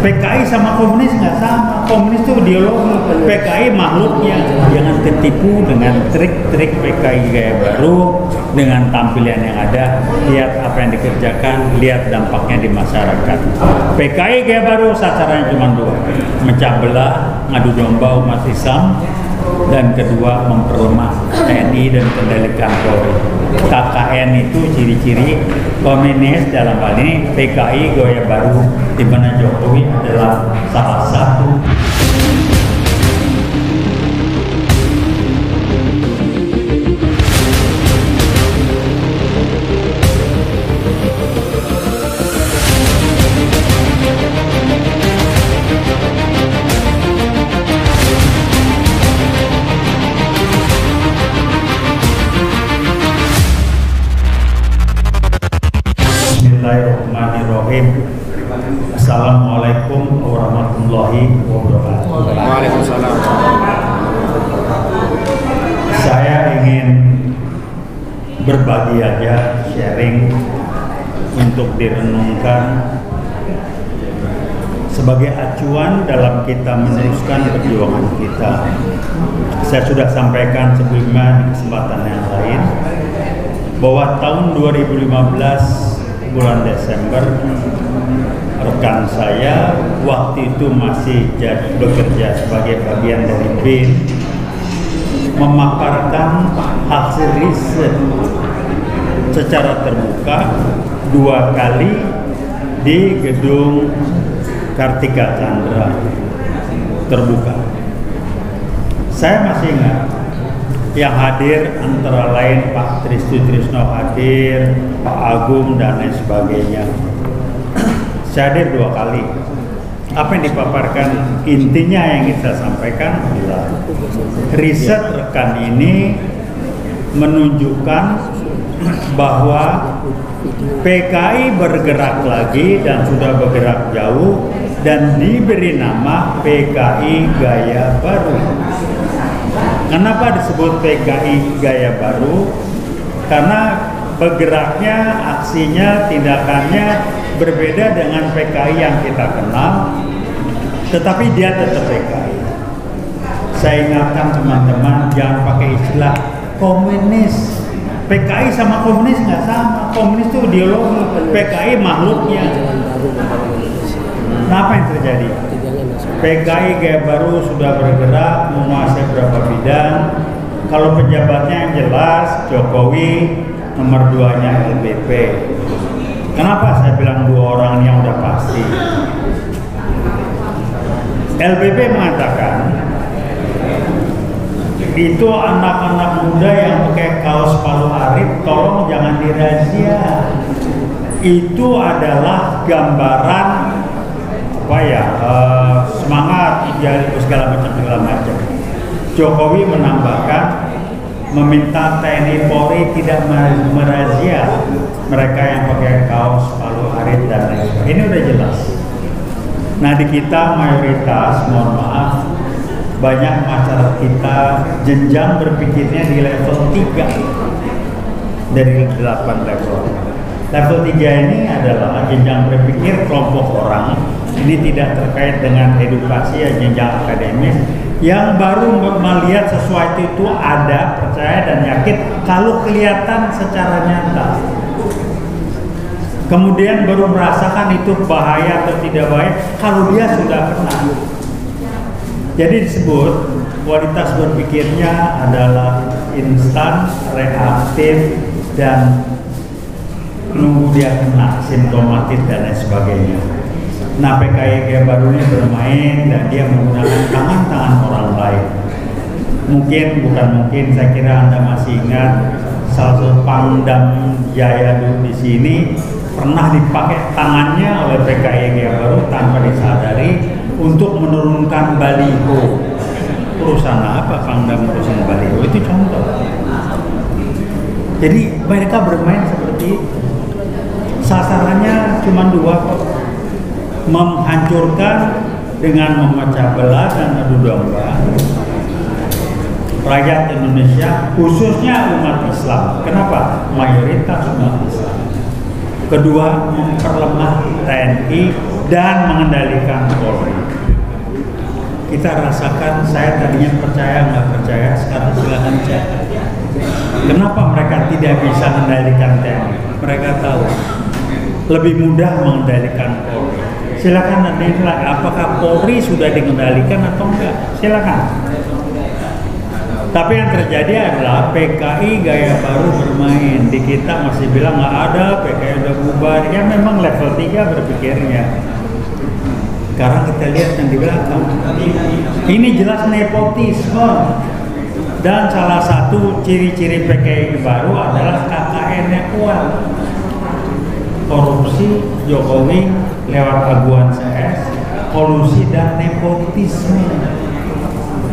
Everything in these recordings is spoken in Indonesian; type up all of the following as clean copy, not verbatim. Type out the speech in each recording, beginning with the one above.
PKI sama komunis nggak sama. Komunis itu ideologi, PKI makhluknya. Jangan tertipu dengan trik-trik PKI gaya baru, dengan tampilan yang ada. Lihat apa yang dikerjakan, lihat dampaknya di masyarakat. PKI gaya baru sasarannya cuma dua: mecah belah, ngadu domba umat Islam, dan kedua memperlemah TNI dan kendalikan Polri. KKN itu ciri-ciri komunis, dalam hal ini PKI gaya baru, di mana Jokowi adalah salah satu. Bismillahirrahmanirrahim. Assalamualaikum warahmatullahi wabarakatuh. Waalaikumsalam. Saya ingin berbagi aja, sharing untuk direnungkan sebagai acuan dalam kita meneruskan perjuangan kita. Saya sudah sampaikan sebelumnya di kesempatan yang lain bahwa tahun 2015 bulan Desember, rekan saya waktu itu masih bekerja sebagai bagian dari BIN, memaparkan hasil riset secara terbuka 2 kali di gedung Kartika Chandra terbuka. Saya masih ingat yang hadir antara lain Pak Trisno hadir, Pak Agung dan lain sebagainya. Saya hadir 2 kali. Apa yang dipaparkan, intinya yang kita sampaikan adalah riset rekan ini menunjukkan bahwa PKI bergerak lagi dan sudah bergerak jauh dan diberi nama PKI Gaya Baru. Kenapa disebut PKI Gaya Baru? Karena bergeraknya, aksinya, tindakannya berbeda dengan PKI yang kita kenal, tetapi dia tetap PKI. Saya ingatkan teman-teman, jangan pakai istilah komunis. PKI sama komunis nggak sama. Komunis itu ideologi, PKI makhluknya. Nah, apa yang terjadi? PKI Gaya Baru sudah bergerak menguasai beberapa bidang. Kalau pejabatnya yang jelas, Jokowi, nomor 2-nya LBP. Kenapa saya bilang 2 orang yang udah pasti? LBP mengatakan itu anak-anak muda yang pakai kaos Palu Arif tolong jangan dirazia. Itu adalah gambaran semangat, idealisme segala macam. Jokowi menambahkan meminta TNI Polri tidak merazia mereka yang pakai kaos Palu Arit dan lain sebagainya. Ini udah jelas. Nah, di kita mayoritas, mohon maaf, banyak masyarakat kita jenjang berpikirnya di level 3 dari 8 level. Level 3 ini adalah jenjang berpikir kelompok orang. Ini tidak terkait dengan edukasi ya, jenjang akademis yang baru melihat sesuatu itu ada, percaya dan yakin kalau kelihatan secara nyata. Kemudian baru merasakan itu bahaya atau tidak bahaya kalau dia sudah kena. Jadi disebut kualitas berpikirnya adalah instan, reaktif, dan menunggu dia kena, simptomatis dan lain sebagainya. Nah, PKI Gaya Baru ini bermain dan dia menggunakan tangan-tangan orang lain. Saya kira Anda masih ingat salah satu Pangdam Jaya dulu di sini pernah dipakai tangannya oleh PKI Gaya Baru tanpa disadari untuk menurunkan baliho. Perusahaan apa Pangdam perusahaan baliho? Itu contoh. Jadi mereka bermain seperti itu. Sasarannya cuma 2 kok. Menghancurkan dengan memecah belah dan adu domba rakyat Indonesia, khususnya umat Islam. Kenapa? Mayoritas umat Islam. Kedua, memperlemah TNI dan mengendalikan Polri. Kita rasakan, saya tadinya percaya nggak percaya, sekarang silakan cek. Kenapa mereka tidak bisa mengendalikan TNI? Mereka tahu lebih mudah mengendalikan Polri. Silakan nanti apakah Polri sudah dikendalikan atau enggak? Silakan. Tapi yang terjadi adalah PKI gaya baru bermain. Di kita masih bilang nggak ada, PKI udah bubar. Ya memang level 3 berpikirnya. Sekarang kita lihat yang di belakang. Ini jelas nepotisme. Dan salah satu ciri-ciri PKI baru adalah KKN-nya kuat. Korupsi Jokowi lewat Aguan CS, kolusi dan nepotisme.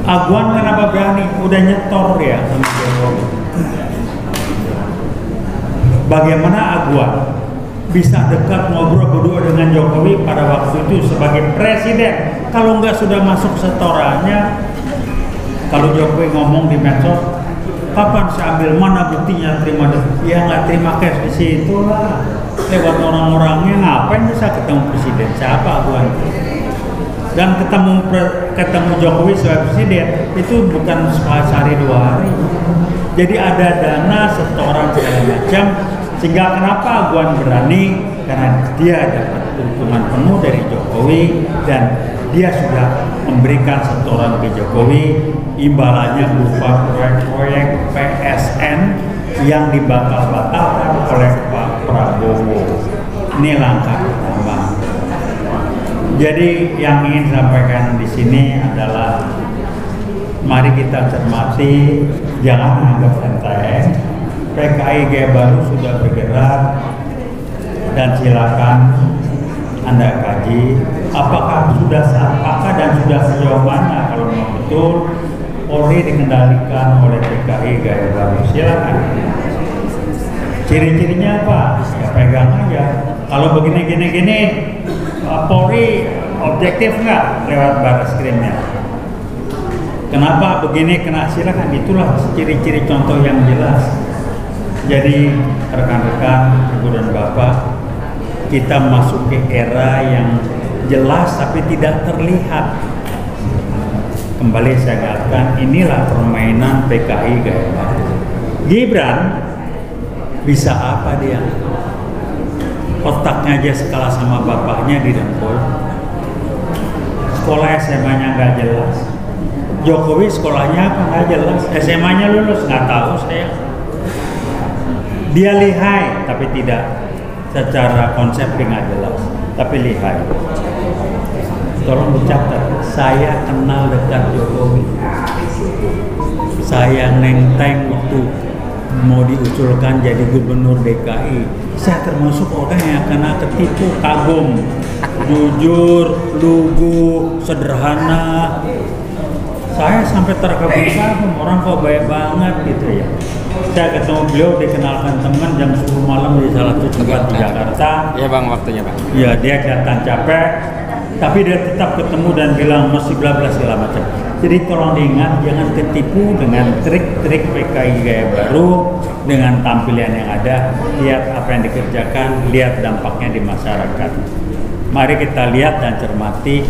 Aguan kenapa berani? Udah nyetor ya sama Jokowi. Bagaimana Aguan bisa dekat ngobrol berdua dengan Jokowi pada waktu itu sebagai presiden? Kalau nggak sudah masuk setorannya, kalau Jokowi ngomong di medsos, kapan saya ambil, mana buktinya, terima ya nggak terima cash di situ lah. Lewat orang-orangnya ngapain bisa ketemu presiden? Siapa Aguan? Dan ketemu Jokowi sebagai presiden itu bukan sehari 2 hari. Jadi ada dana setoran segala macam, sehingga kenapa Aguan berani? Karena dia dapat dukungan penuh dari Jokowi dan dia sudah memberikan setoran ke Jokowi, imbalannya berupa proyek-proyek PSN yang dibatal-batalkan oleh Pak Prabowo. Ini langkah pertama. Jadi yang ingin sampaikan di sini adalah mari kita cermati, jangan anggap enteng. PKI gaya baru sudah bergerak dan silakan Anda kaji apakah dan sudah sejauh mana kalau memang betul Polri dikendalikan oleh PKI gaya baru. Silakan. Ciri-cirinya apa? Ya pegang aja. Kalau begini-gini Polri objektif nggak lewat Barreskrimnya? Kenapa begini? Silakan, itulah ciri-ciri contoh yang jelas. Jadi rekan-rekan, ibu dan bapak, kita masuk ke era yang jelas tapi tidak terlihat. Kembali saya katakan, inilah permainan PKI gaya baru. Gibran bisa apa dia? Otaknya aja skala sama bapaknya didengkul. Sekolah SMA-nya nggak jelas. Jokowi sekolahnya apa nggak jelas. SMA-nya lulus nggak tahu saya. Dia lihai tapi tidak secara konsep nggak jelas. Tapi lihai. Tolong dicatat, saya kenal dekat Jokowi. Saya nenteng waktu mau diusulkan jadi gubernur DKI. Saya termasuk orang yang kena ketipu, kagum, jujur, lugu, sederhana. Saya sampai terkagum-kagum, orang kok baik banget gitu ya. Saya ketemu beliau, dikenalkan teman jam 10 malam di salah satu tempat di Jakarta. Iya bang, waktunya bang. Ya dia kelihatan capek, tapi dia tetap ketemu dan bilang masih bla bla segala macam. Jadi tolong diingat, jangan ketipu dengan trik-trik PKI gaya baru, dengan tampilan yang ada. Lihat apa yang dikerjakan, lihat dampaknya di masyarakat. Mari kita lihat dan cermati,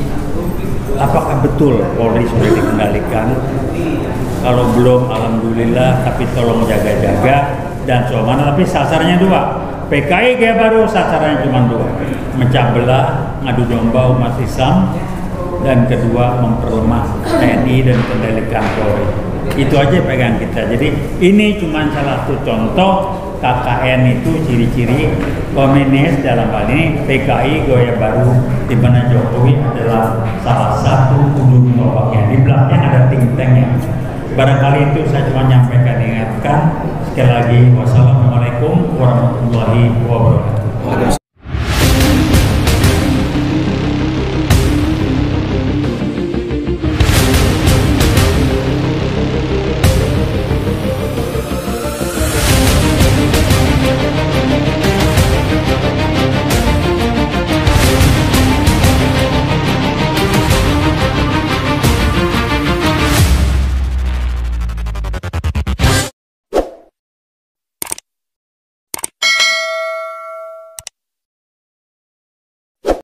apakah betul Polri sudah dikendalikan? Kalau belum, alhamdulillah, tapi tolong jaga-jaga dan mana. Tapi sasarannya 2. PKI gaya baru sasarannya cuma 2. Mecah belah, ngadu domba umat Islam, dan kedua memperlemah TNI dan kendalikan Polri. Itu aja pegang kita. Jadi ini cuma salah satu contoh KKN itu ciri-ciri komunis, dalam hal ini PKI gaya baru, di mana Jokowi adalah salah satu ujung tombaknya. Di belakangnya ada think tanknya. Barangkali itu saya cuma nyampaikan, ingatkan. Sekali lagi, wassalamualaikum warahmatullahi wabarakatuh.